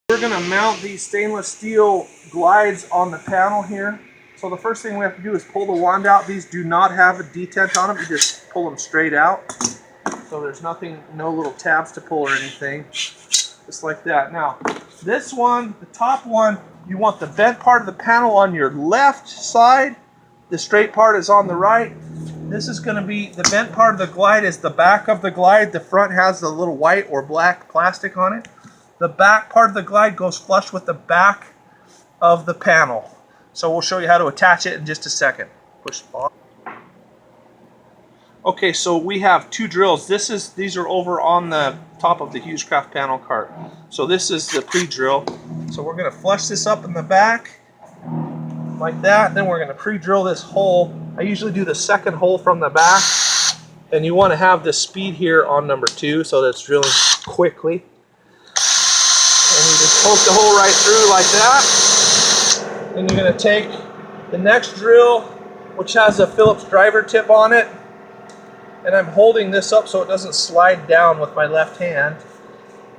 We're going to mount these stainless steel glides on the panel here. So the first thing we have to do is pull the wand out. These do not have a detent on them. You just pull them straight out. So there's nothing, no little tabs to pull or anything. Just like that. Now, this one, the top one, you want the bent part of the panel on your left side. The straight part is on the right. This is going to be, the bent part of the glide is the back of the glide. The front has the little white or black plastic on it. The back part of the glide goes flush with the back of the panel. So we'll show you how to attach it in just a second. Push pause. Okay, so we have two drills. These are over on the top of the Hughescraft panel cart. So this is the pre-drill. So we're going to flush this up in the back like that. Then we're going to pre-drill this hole. I usually do the second hole from the back. And you want to have the speed here on number 2 so that it's drilling quickly. And you just poke the hole right through like that. Then you're going to take the next drill, which has a Phillips driver tip on it. And I'm holding this up so it doesn't slide down with my left hand.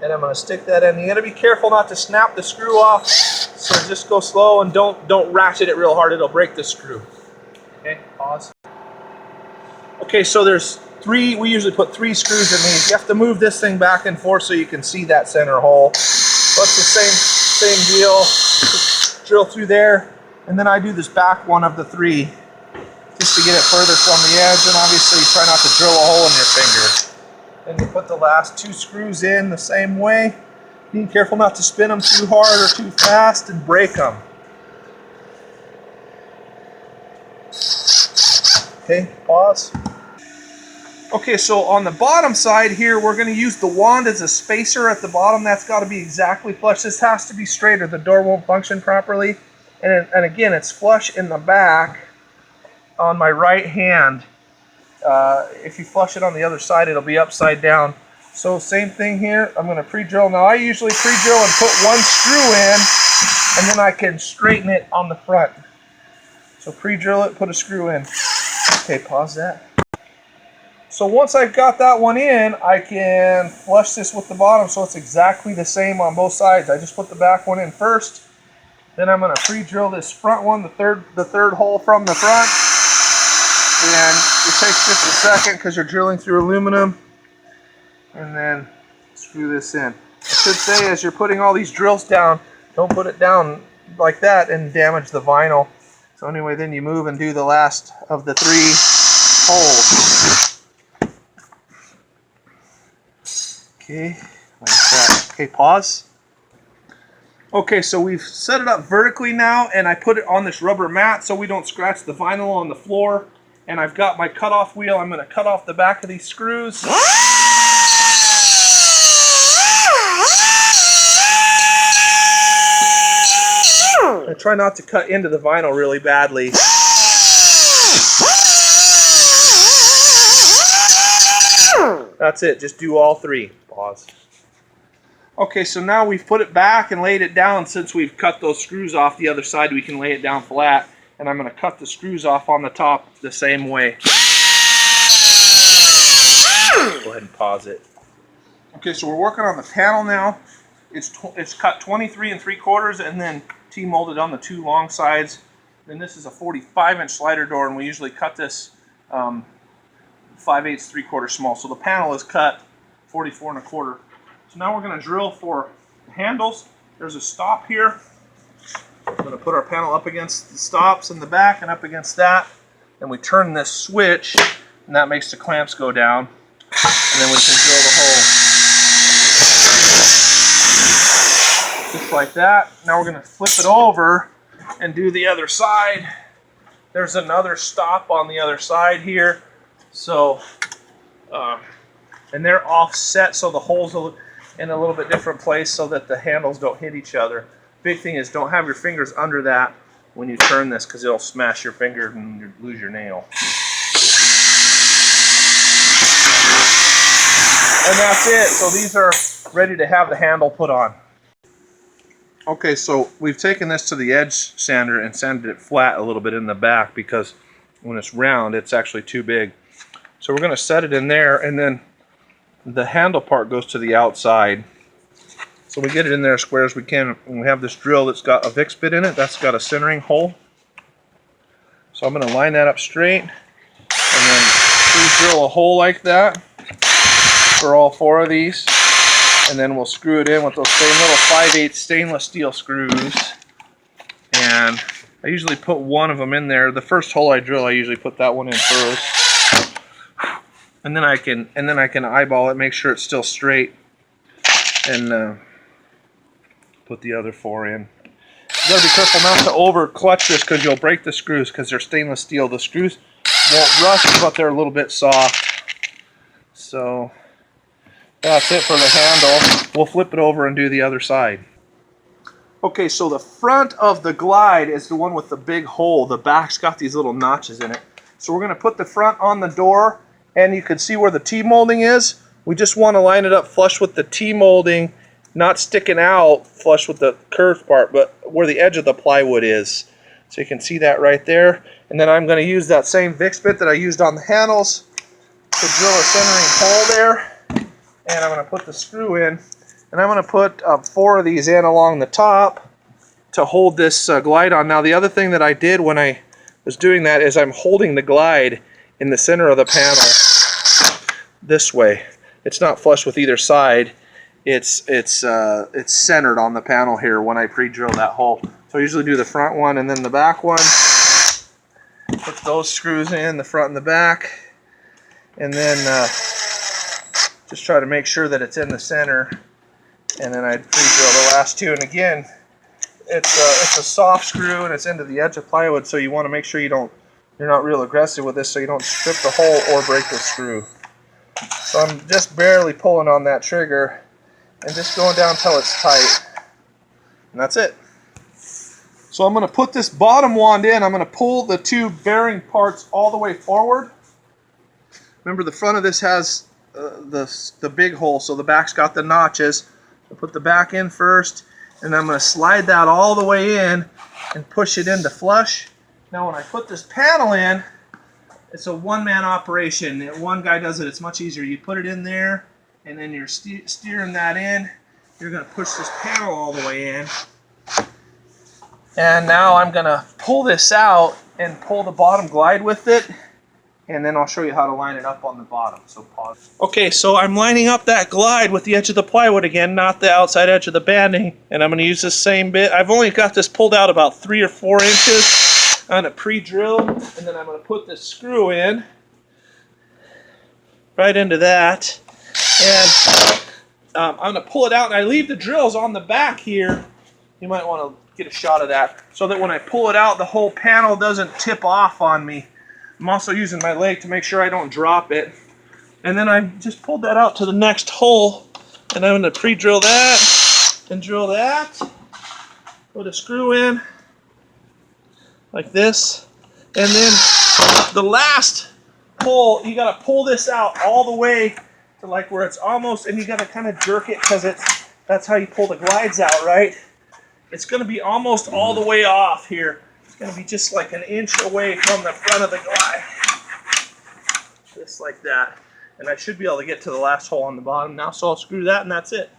And I'm going to stick that in. You got to be careful not to snap the screw off. So just go slow and don't ratchet it real hard. It'll break the screw. Okay, pause. Okay, so there's 3. We usually put 3 screws in these. You have to move this thing back and forth so you can see that center hole. So it's the same deal. Just drill through there, and then I do this back one of the 3 just to get it further from the edge, and obviously try not to drill a hole in your finger. Then you put the last 2 screws in the same way. Being careful not to spin them too hard or too fast and break them. Okay, pause. Okay, so on the bottom side here, we're going to use the wand as a spacer at the bottom. That's got to be exactly flush. This has to be straight or the door won't function properly. And again, it's flush in the back on my right hand. If you flush it on the other side, it'll be upside down. So same thing here. I'm going to pre-drill. Now I usually pre-drill and put 1 screw in, and then I can straighten it on the front. So pre-drill it, put a screw in. Okay, pause that. So once I've got that one in, I can flush this with the bottom so it's exactly the same on both sides. I just put the back one in first. Then I'm going to pre-drill this front one, the third hole from the front. And it takes just a second because you're drilling through aluminum. And then screw this in. I should say, as you're putting all these drills down, don't put it down like that and damage the vinyl. So anyway, then you move and do the last of the 3 holes. Okay, like that. Okay, pause. Okay, so we've set it up vertically now, and I put it on this rubber mat so we don't scratch the vinyl on the floor. And I've got my cutoff wheel. I'm going to cut off the back of these screws. I try not to cut into the vinyl really badly. That's it. Just do all 3. Pause. Okay, so now we've put it back and laid it down. Since we've cut those screws off the other side, we can lay it down flat. And I'm going to cut the screws off on the top the same way. Go ahead and pause it. Okay, so we're working on the panel now. It's cut 23 3/4 and then T-molded on the 2 long sides. Then this is a 45-inch slider door, and we usually cut this 5/8 3/4 small. So the panel is cut 44 1/4. So now we're going to drill for the handles. There's a stop here. We're going to put our panel up against the stops in the back and up against that. Then we turn this switch, and that makes the clamps go down. And then we can drill the hole. Just like that. Now we're going to flip it over and do the other side. There's another stop on the other side here. So, and they're offset so the holes are in a little bit different place so that the handles don't hit each other. Big thing is don't have your fingers under that when you turn this because it'll smash your finger and you lose your nail. And that's it. So these are ready to have the handle put on. Okay, so we've taken this to the edge sander and sanded it flat a little bit in the back because when it's round, it's actually too big. So we're going to set it in there, and then the handle part goes to the outside. So we get it in there as square as we can. And we have this drill that's got a VIX bit in it. That's got a centering hole. So I'm going to line that up straight and then drill a hole like that for all 4 of these. And then we'll screw it in with those same little 5/8 stainless steel screws. And I usually put one of them in there. The first hole I drill, I usually put that one in first. And then I can eyeball it, make sure it's still straight, and put the other 4 in. You gotta be careful not to over clutch this because you'll break the screws because they're stainless steel. The screws won't rust, but they're a little bit soft. So that's it for the handle. We'll flip it over and do the other side. Okay, so the front of the Glide is the one with the big hole. The back's got these little notches in it. So we're going to put the front on the door, and you can see where the T-molding is. We just want to line it up flush with the T-molding, not sticking out flush with the curved part, but where the edge of the plywood is. So you can see that right there. And then I'm going to use that same VIX bit that I used on the handles to drill a centering hole there. And I'm going to put the screw in. And I'm going to put 4 of these in along the top to hold this Glide on. Now the other thing that I did when I was doing that is I'm holding the Glide in the center of the panel this way. It's not flush with either side. It's centered on the panel here when I pre-drill that hole. So I usually do the front one and then the back one. Put those screws in, the front and the back. And then just try to make sure that it's in the center. And then I'd pre-drill the last 2. And again, it's a soft screw and it's into the edge of plywood, so you want to make sure you're not real aggressive with this so you don't strip the hole or break the screw. So I'm just barely pulling on that trigger and just going down until it's tight. And that's it. So I'm going to put this bottom wand in. I'm going to pull the 2 bearing parts all the way forward. Remember, the front of this has the big hole, so the back's got the notches. I'll put the back in first, and I'm going to slide that all the way in and push it into flush. Now when I put this panel in, it's a one-man operation. One guy does it. It's much easier. You put it in there, and then you're steering that in. You're going to push this panel all the way in. And now I'm going to pull this out and pull the bottom Glide with it. And then I'll show you how to line it up on the bottom. So pause. Okay, so I'm lining up that Glide with the edge of the plywood again, not the outside edge of the banding. And I'm going to use this same bit. I've only got this pulled out about 3 or 4 inches on a pre-drill. And then I'm going to put this screw in right into that. And I'm going to pull it out. And I leave the drills on the back here. You might want to get a shot of that so that when I pull it out, the whole panel doesn't tip off on me. I'm also using my leg to make sure I don't drop it. And then I just pulled that out to the next hole. And I'm going to pre-drill that and drill that. Put a screw in like this. And then the last hole, you got to pull this out all the way to like where it's almost, and you got to kind of jerk it because that's how you pull the Glides out, right? It's going to be almost all the way off here. It's going to be just like an inch away from the front of the Glide. Just like that. And I should be able to get to the last hole on the bottom now, so I'll screw that and that's it.